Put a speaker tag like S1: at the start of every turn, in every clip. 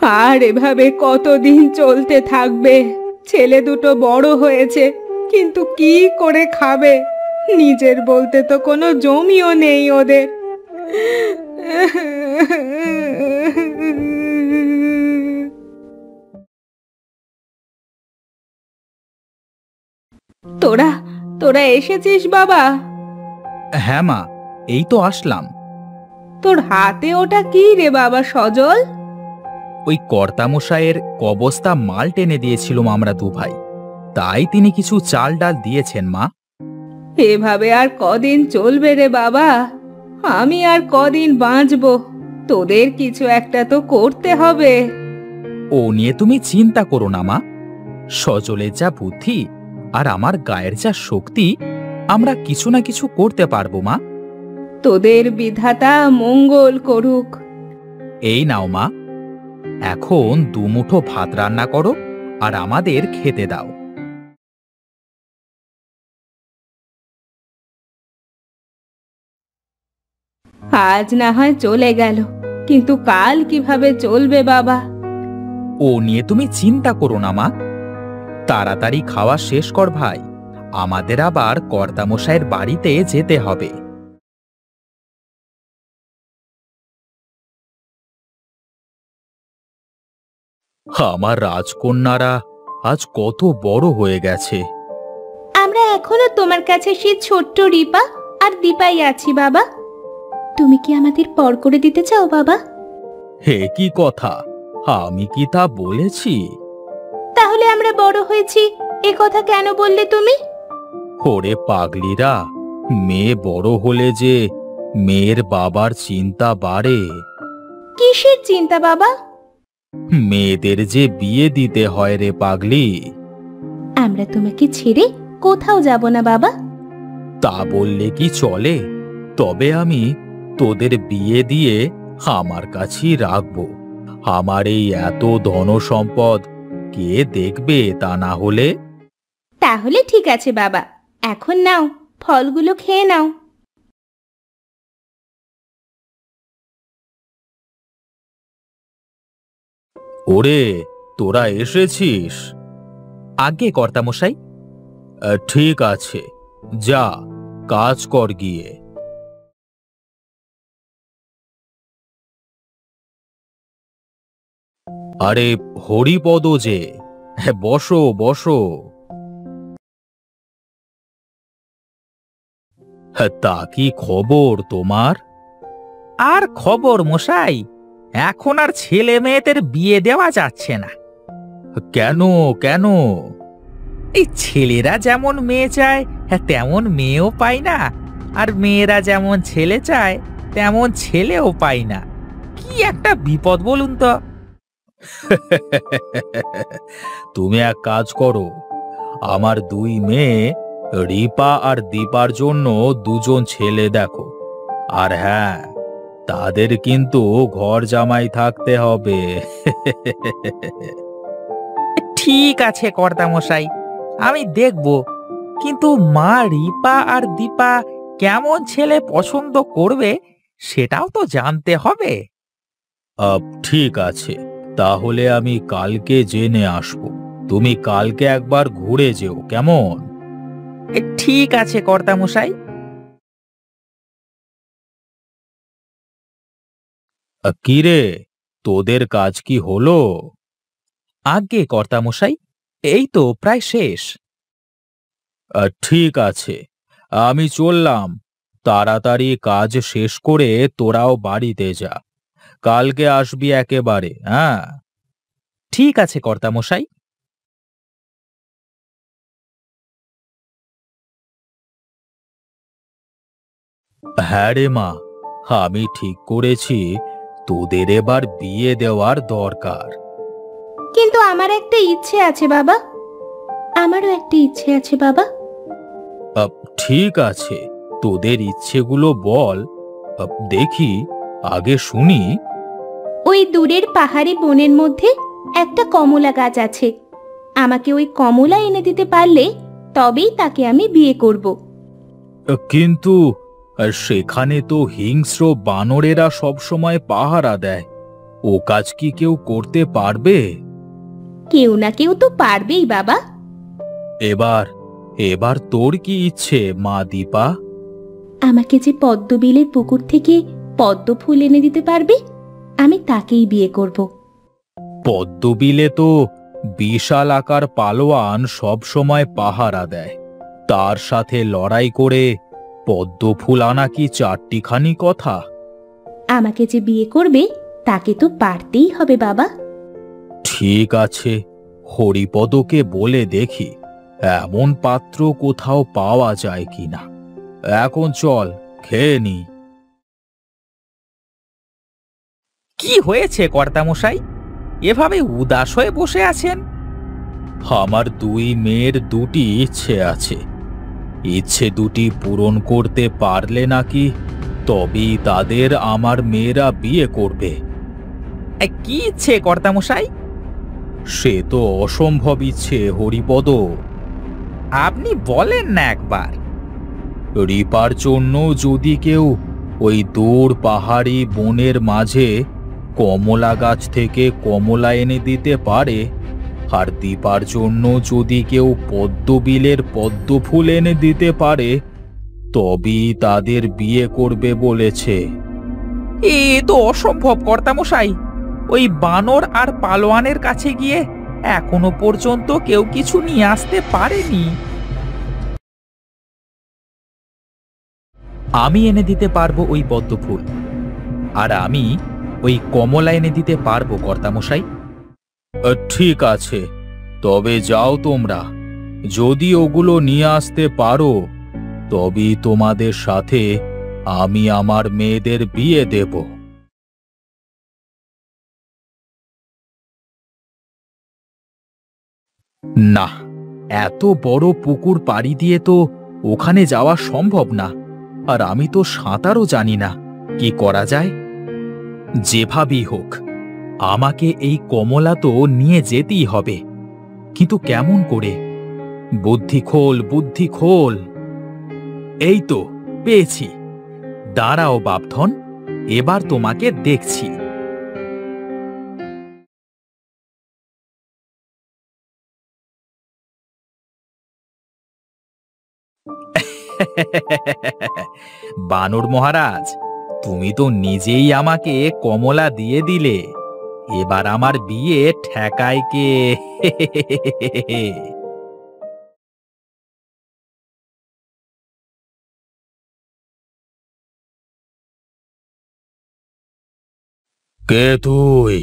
S1: আর এভাবে কতদিন চলতে থাকবে? ছেলে দুটো বড় হয়েছে, কিন্তু কি করে খাবে? নিজের বলতে তো কোনো জমিও নেই ওদের। তোরা তোরা এসেছিস বাবা?
S2: হ্যাঁ মা, এই তো আসলাম।
S1: তোর হাতে ওটা কি রে বাবা সজল?
S2: ওই কর্তামশায়ের কবস্তা মাল টেনে দিয়েছিলাম আমরা দু ভাই, তাই তিনি কিছু চাল ডাল দিয়েছেন মা।
S1: এভাবে আর কদিন চলবে রে বাবা? আমি আর কদিন বাঁচবো? তোদের কিছু একটা তো করতে হবে।
S2: ও নিয়ে তুমি চিন্তা করো না মা। সজলের যা বুদ্ধি আর আমার গায়ের যা শক্তি, আমরা কিছু না কিছু করতে পারবো মা।
S1: তোদের বিধাতা মঙ্গল করুক।
S2: এই নাও মা, এখন দুমুঠো ভাত রান্না করো আর আমাদের খেতে দাও।
S1: আজ না হয় চলে গেল, কিন্তু কাল কিভাবে চলবে বাবা?
S2: ও নিয়ে তুমি চিন্তা করো না মা। তাড়াতাড়ি খাওয়া শেষ কর ভাই, আমাদের আবার কর্তামশায়ের বাড়িতে যেতে হবে। আমার রাজকন্যারা আজ কত বড় হয়ে গেছে।
S1: আমরা এখনো তোমার কাছে সেই ছোট্ট রিপা আর দীপাই আছি বাবা। তুমি কি আমাদের পর করে দিতে চাও বাবা?
S2: হে কি কথা, আমি কি তা বলেছি?
S1: তাহলে আমরা বড় হয়েছি এ কথা কেন বললে তুমি?
S2: ওরে পাগলিরা, মেয়ে বড় হলে যে মেয়ের বাবার চিন্তা বাড়ে।
S1: কিসের চিন্তা বাবা?
S2: মেয়েদের যে বিয়ে দিতে হয় রে পাগলি।
S1: আমরা তোমাকে ছেড়ে কোথাও যাব না বাবা।
S2: তা বললে কি চলে? তবে আমি তোদের বিয়ে দিয়ে আমার কাছেই রাখবো। আমার এই এত ধন সম্পদ কে দেখবে তা না হলে?
S1: তাহলে ঠিক আছে বাবা, এখন নাও, ফলগুলো খেয়ে নাও।
S2: ওরে, তোরা এসেছিস? আগে কর্তামশাই। ঠিক আছে, যা কাজ কর গিয়ে। আরে হরিপদ যে, বসো বসো। তা কি খবর তোমার? আর খবর মশাই, এখন আর ছেলে মেয়েদের বিয়ে দেওয়া যাচ্ছে না। কেন কেন? এই ছেলেরা যেমন মেয়ে চায় তেমন মেয়েও পায় না, আর মেয়েরা যেমন ছেলে চায় তেমন ছেলেও পায় না। কি একটা বিপদ বলুন তো। তুমি এক কাজ করো, আমার দুই মেয়ে রিপা আর দীপার জন্য দুজন ছেলে দেখো। আর হ্যাঁ, তাদের কিন্তু ঘর জামাই থাকতে হবে। ঠিক আছে কর্তামশাই, আমি দেখব, কিন্তু মা রিপা আর দীপা কেমন ছেলে পছন্দ করবে সেটাও তো জানতে হবে। ঠিক আছে, তাহলে আমি কালকে জেনে আসব। তুমি কালকে একবার ঘুরে যেও, কেমন? ঠিক আছে কর্তামশাই। কি রে, তোদের কাজ কি হলো? আজ্ঞে কর্তামশাই, এই তো প্রায় শেষ। ঠিক আছে, আমি চললাম। তাড়াতাড়ি কাজ শেষ করে তোরাও বাড়িতে যা। কালকে আসবি একেবারে, হ্যাঁ? ঠিক আছে কর্তামশাই। হ্যাঁ রে মা, আমি ঠিক করেছি তোদের এবার বিয়ে দেওয়ার দরকার।
S1: কিন্তু আমার একটা ইচ্ছে আছে বাবা। আমারও একটা ইচ্ছে আছে বাবা।
S2: ঠিক আছে, তোদের ইচ্ছেগুলো বল, দেখি, আগে শুনি।
S1: ওই দূরের পাহাড়ি বনের মধ্যে একটা কমলা গাছ আছে। আমাকে ওই কমলা এনে দিতে পারলে তবেই তাকে আমি বিয়ে করব।
S2: কিন্তু সেখানে তো হিংস্র বানরেরা সব সময় পাহারা দেয়। ও কাজ কি কেউ করতে পারবে?
S1: কেউ না কেউ তো পারবেই বাবা।
S2: এবার এবার তোর কি ইচ্ছে মা দীপা?
S1: আমাকে যে পদ্মবিলের পুকুর থেকে পদ্ম ফুল এনে দিতে পারবে, আমি তাকেই বিয়ে করব।
S2: পদ্মবিলে তো বিশাল আকার পালোয়ান সব সময় পাহারা দেয়, তার সাথে লড়াই করে পদ্ম ফুল আনা কি চারটিখানি কথা?
S1: আমাকে যে বিয়ে করবে তাকে তো পারতেই হবে বাবা।
S2: ঠিক আছে, হরিপদকে বলে দেখি এমন পাত্র কোথাও পাওয়া যায় কিনা। এখন চল খেয়ে নি। কি হয়েছে কর্তামশাই, এভাবে উদাস হয়ে বসে আছেন? আমার দুই মেয়ের দুটি ইচ্ছে আছে, ইচ্ছে দুটি পূরণ করতে পারলে নাকি তবেই তাদের আমার মেয়েরা বিয়ে করবে। কি ইচ্ছে কর্তামশাই? সে তো অসম্ভব ইচ্ছে হরিপদ। আপনি বলেন না একবার। রিপার জন্য যদি কেউ ওই দূর পাহাড়ি বনের মাঝে কমলা গাছ থেকে কমলা এনে দিতে পারে, আর দীপার জন্য যদি কেউ পদ্মবিলের পদ্ম ফুল এনে দিতে পারে, তবেই তাদের বিয়ে করবে বলেছে। এ তো অসম্ভব কর্তামশাই। ওই বানর আর পালোয়ানের কাছে গিয়ে এখনো পর্যন্ত কেউ কিছু নিয়ে আসতে পারেনি। আমি এনে দিতে পারবো ওই পদ্ম ফুল, আর আমি ওই কমলা এনে দিতে পারবো কর্তামশাই। ঠিক আছে, তবে যাও তোমরা। যদি ওগুলো নিয়ে আসতে পারো তবেই তোমাদের সাথে আমি আমার মেয়েদের বিয়ে দেব। না, এত বড় পুকুর পাড়ি দিয়ে তো ওখানে যাওয়া সম্ভব না, আর আমি তো সাঁতারও জানি না। কি করা যায়? যেভাবেই হোক আমাকে এই কমলা তো নিয়ে যেতেই হবে, কিন্তু কেমন করে? বুদ্ধি খোল, বুদ্ধি খোল। এই তো পেয়েছি। দাঁড়াও বাপধন, এবার তোমাকে দেখছি। বানর মহারাজ, তুমি তো নিজেই আমাকে কমলা দিয়ে দিলে, এবার আমার বিয়ে ঠেকায় কে? কে তুই?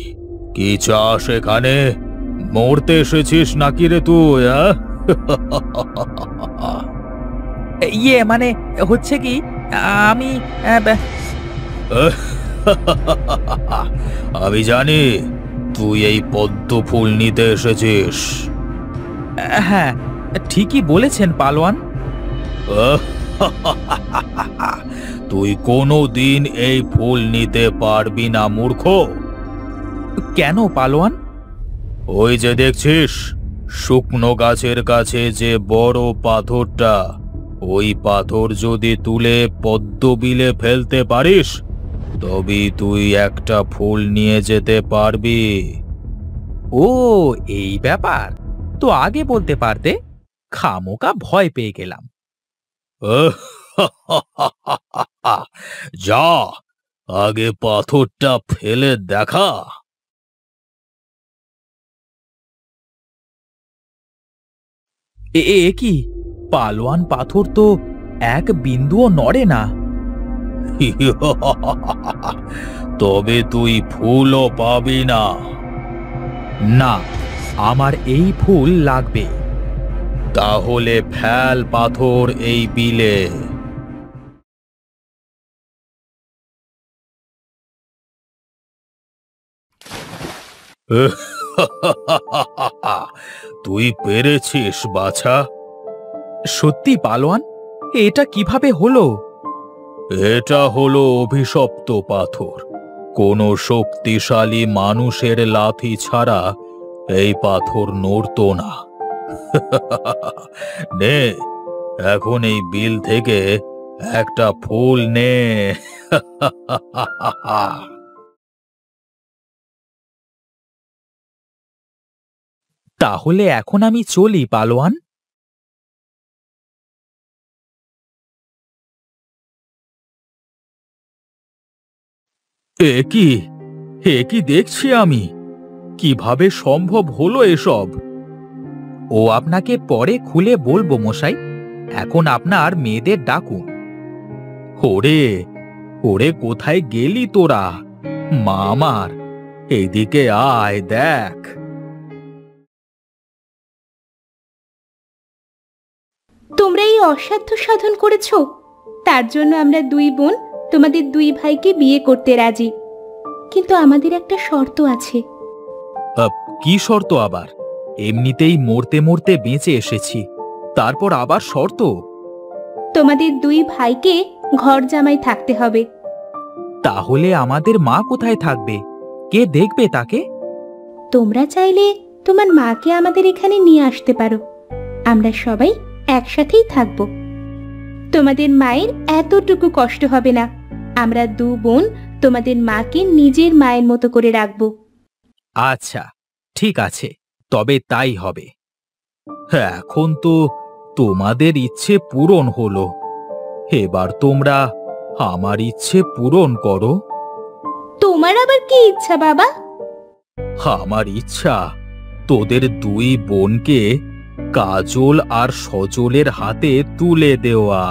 S2: কি চাস এখানে? মরতে এসেছিস নাকি রে তুই? ইয়ে মানে হচ্ছে কি, আমি আমি জানি তুই এই পদ্ম ফুল নিতে এসেছিস। হ্যাঁ, ঠিকই বলেছেন পালোয়ান। তুই কোনো দিন এই ফুল নিতে পারবি না মূর্খ। কেন পালোয়ান? ওই যে দেখছিস শুকনো গাছের কাছে যে বড় পাথরটা, ওই পাথর যদি তুলে পদ্মবিলে ফেলতে পারিস তবেই তুই একটা ফুল নিয়ে যেতে পারবি। ও, এই ব্যাপার তো আগে বলতে পারতে, খামোকা ভয় পেয়ে গেলাম। যা, আগে পাথরটা ফেলে দেখা। এ কি, পালোয়ান পাথর তো এক বিন্দুও নড়ে না। তবে তুই ফুলও পাবি না। না, আমার এই ফুল লাগবে। তাহলে ফেল পাথর এই বিলে। তুই পেরেছিস বাছা। সত্যি পালোয়ান, এটা কিভাবে হলো? এটা হলো অভিশপ্ত পাথর। কোনো শক্তিশালী মানুষের লাথি ছাড়া এই পাথর নড়তো না। নে, এখন এই বিল থেকে একটা ফুল নে। তাহলে এখন আমি চলি পালোয়ান। এ কি এ কি দেখছি আমি? কিভাবে সম্ভব হলো এসব? ও আপনাকে পরে খুলে বলবো মশাই। এখন আপনার মেয়েদের ডাকুন। ওরে ওরে, কোথায় গেলি তোরা? মা আমার, এইদিকে আয়, দেখ।
S1: তোমরা এই অসাধ্য সাধন করেছো, তার জন্য আমরা দুই বোন তোমাদের দুই ভাইকে বিয়ে করতে রাজি। কিন্তু আমাদের একটা শর্ত আছে।
S2: কি শর্ত আবার? এমনিতেই মরতে মরতে বেঁচে এসেছি, তারপর আবার শর্ত?
S1: তোমাদের দুই ভাইকে ঘর জামাই থাকতে হবে।
S2: তাহলে আমাদের মা কোথায় থাকবে? কে দেখবে তাকে?
S1: তোমরা চাইলে তোমার মাকে আমাদের এখানে নিয়ে আসতে পারো। আমরা সবাই একসাথেই থাকব। তোমাদের মায়ের এতটুকু কষ্ট হবে না। আমরা দু বোন তোমাদের মাকে নিজের মায়ের মতো করে রাখব।
S2: আচ্ছা, ঠিক আছে, তবে তাই হবে। এখন তো তোমাদের ইচ্ছে পূরণ হলো, এবার তোমরা আমার ইচ্ছে পূরণ করো।
S1: তোমার আবার কি ইচ্ছা বাবা?
S2: আমার ইচ্ছা তোদের দুই বোনকে কাজল আর সজলের হাতে তুলে দেওয়া।